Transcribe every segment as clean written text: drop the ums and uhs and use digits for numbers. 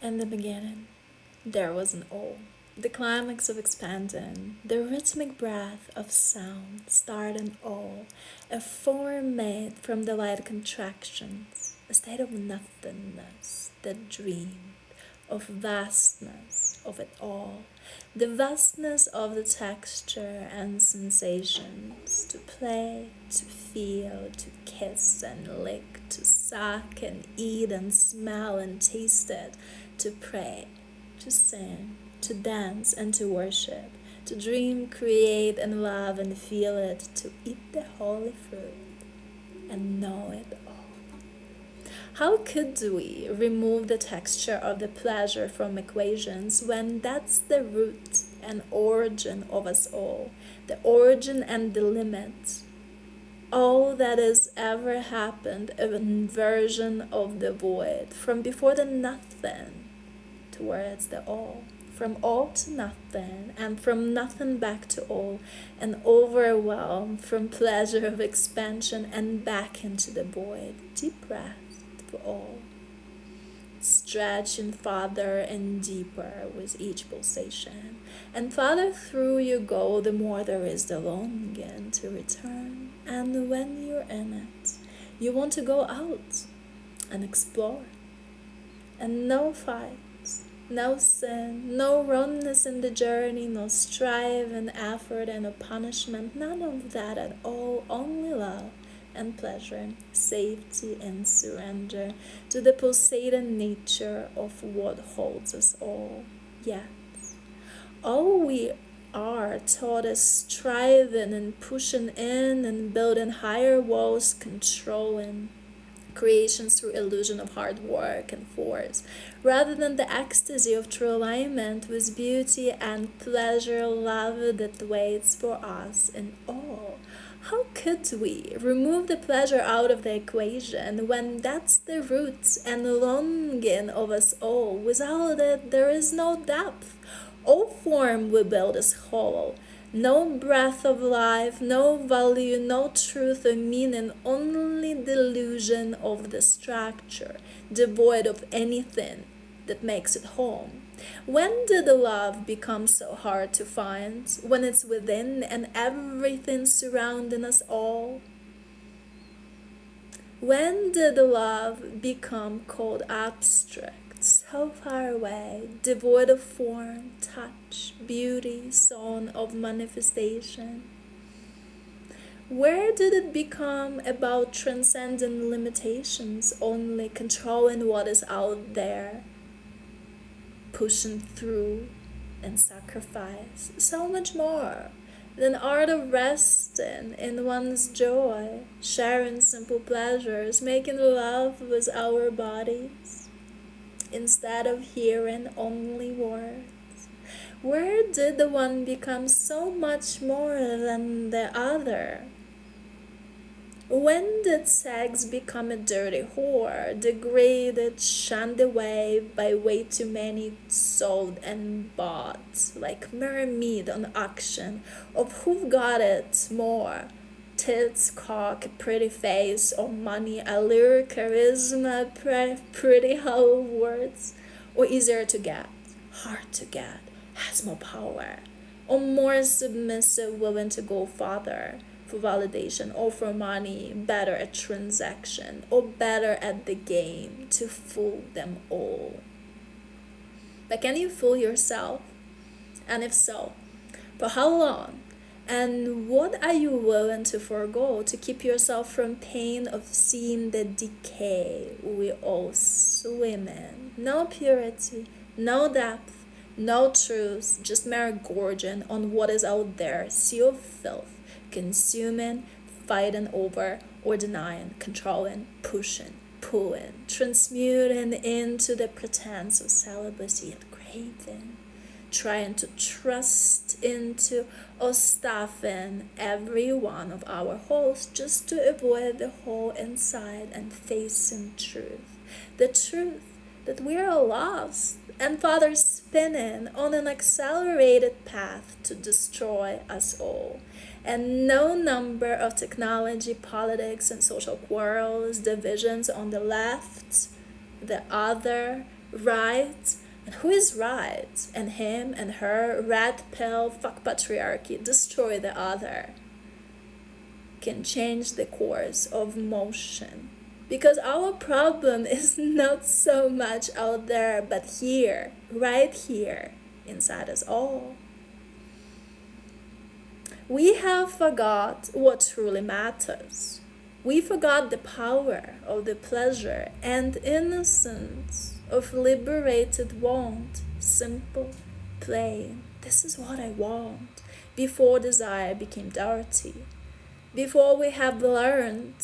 In the beginning, there was an all. The climax of expansion, the rhythmic breath of sound, start and all, a form made from the light contractions, a state of nothingness that dreamed of vastness of it all, the vastness of the texture and sensations, to play, to feel, to kiss and lick, to suck and eat and smell and taste it, to pray, to sing, to dance and to worship, to dream, create and love and feel it, to eat the holy fruit and know it all. How could we remove the texture of the pleasure from equations when that's the root and origin of us all, the origin and the limit? All that has ever happened, an inversion of the void, from before the nothing towards the all, from all to nothing, and from nothing back to all, an overwhelm from pleasure of expansion and back into the void, deep rest for all, stretching farther and deeper with each pulsation, and farther through you go, the more there is the longing to return, and when you're in it, you want to go out and explore, and no fights, no sin, no wrongness in the journey, no strive and effort and a punishment, none of that at all, only love and pleasure, safety and surrender to the pulsating nature of what holds us all. Yet, all we are taught is striving and pushing in and building higher walls, controlling creations through illusion of hard work and force, rather than the ecstasy of true alignment with beauty and pleasure, love that waits for us in all. How could we remove the pleasure out of the equation when that's the root and longing of us all? Without it, there is no depth. All form we build is hollow. No breath of life, no value, no truth or meaning, only delusion of the structure, devoid of anything that makes it home. When did the love become so hard to find? When it's within and everything surrounding us all? When did the love become cold abstract, so far away, devoid of form, touch, beauty, zone of manifestation? Where did it become about transcending limitations, only controlling what is out there, pushing through and sacrifice so much more than art of resting in one's joy, sharing simple pleasures, making love with our bodies instead of hearing only words? Where did the one become so much more than the other? When did sex become a dirty whore, degraded, shunned away by way too many sold and bought, like mere meat on auction, of who got it more? Tits, cock, pretty face, or money, allure, charisma, pretty hollow words? Or easier to get, hard to get, has more power, or more submissive, willing to go farther? For validation or for money, better at transaction or better at the game to fool them all. But can you fool yourself? And if so, for how long? And what are you willing to forego to keep yourself from pain of seeing the decay we all swim in? No purity, no depth, no truth, just mere gorging on what is out there, sea of filth, consuming, fighting over, or denying, controlling, pushing, pulling, transmuting into the pretense of celibacy and craving, trying to trust into or stuff in every one of our holes just to avoid the hole inside and facing truth. The truth that we are lost and Father spinning on an accelerated path to destroy us all. And no number of technology, politics, and social quarrels, divisions on the left, the other, right? And who is right? And him and her, red pill, fuck patriarchy, destroy the other, can change the course of motion. Because our problem is not so much out there, but here, right here, inside us all. We have forgot what truly matters. We forgot the power of the pleasure and innocence of liberated want, simple, plain. This is what I want, before desire became dirty, before we have learned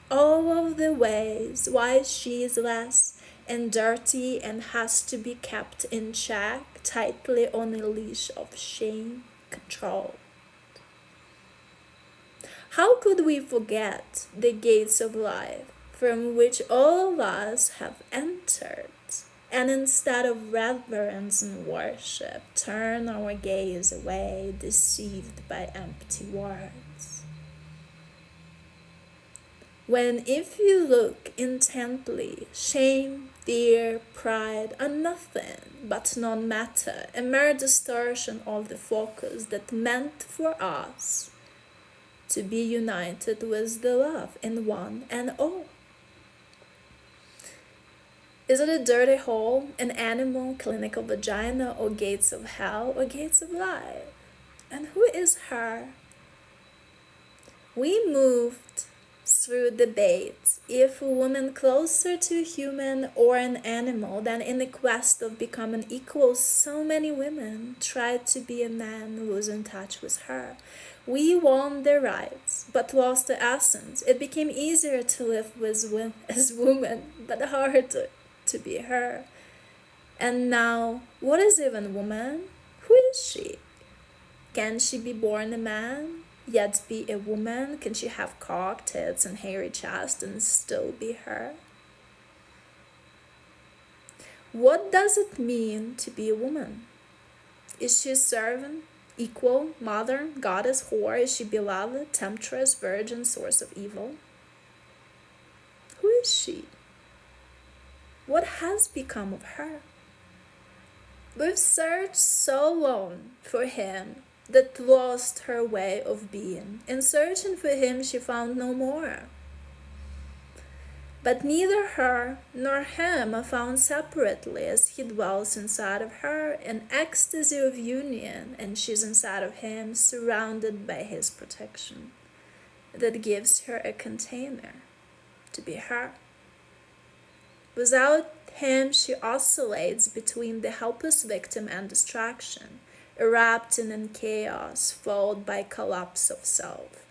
all of the ways why she is less and dirty and has to be kept in check tightly on a leash of shame, control. How could we forget the gates of life from which all of us have entered, and instead of reverence and worship, turn our gaze away, deceived by empty words? When if you look intently, shame, fear, pride are nothing but non-matter, a mere distortion of the focus that meant for us to be united with the love in one and all. Is it a dirty hole, an animal, clinical vagina, or gates of hell, or gates of life? And who is her? We moved through debates if a woman closer to a human or an animal than in the quest of becoming equal. So many women tried to be a man who was in touch with her. We won their rights, but lost the essence. It became easier to live as women, but harder to be her. And now, what is even woman? Who is she? Can she be born a man, yet be a woman? Can she have cock, tits, and hairy chest and still be her? What does it mean to be a woman? Is she a servant, equal, mother, goddess, whore? Is she beloved, temptress, virgin, source of evil? Who is she? What has become of her? We've searched so long for him that lost her way of being. In searching for him, she found no more. But neither her nor him are found separately, as he dwells inside of her in ecstasy of union, and she's inside of him, surrounded by his protection, that gives her a container to be her. Without him, she oscillates between the helpless victim and distraction, erupting in chaos, followed by collapse of self.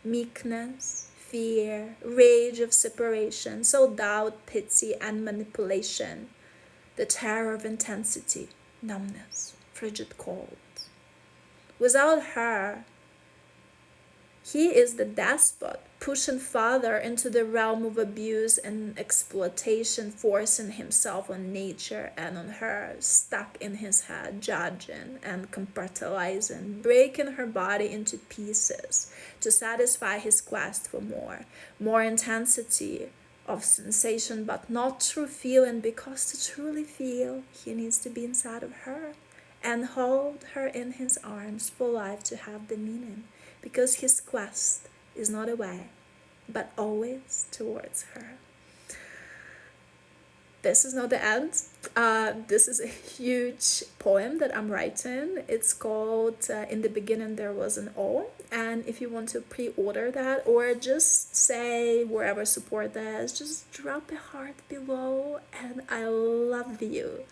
Meekness, fear, rage of separation, self-doubt, pity, and manipulation, the terror of intensity, numbness, frigid cold. Without her, he is the despot, pushing further into the realm of abuse and exploitation, forcing himself on nature and on her, stuck in his head, judging and compartmentalizing, breaking her body into pieces to satisfy his quest for more intensity of sensation, but not true feeling, because to truly feel, he needs to be inside of her and hold her in his arms for life to have the meaning, because his quest is not away, but always towards her. This is not the end. This is a huge poem that I'm writing. It's called In the Beginning There Was an O. And if you want to pre-order that, or just say wherever support this, just drop a heart below, and I love you.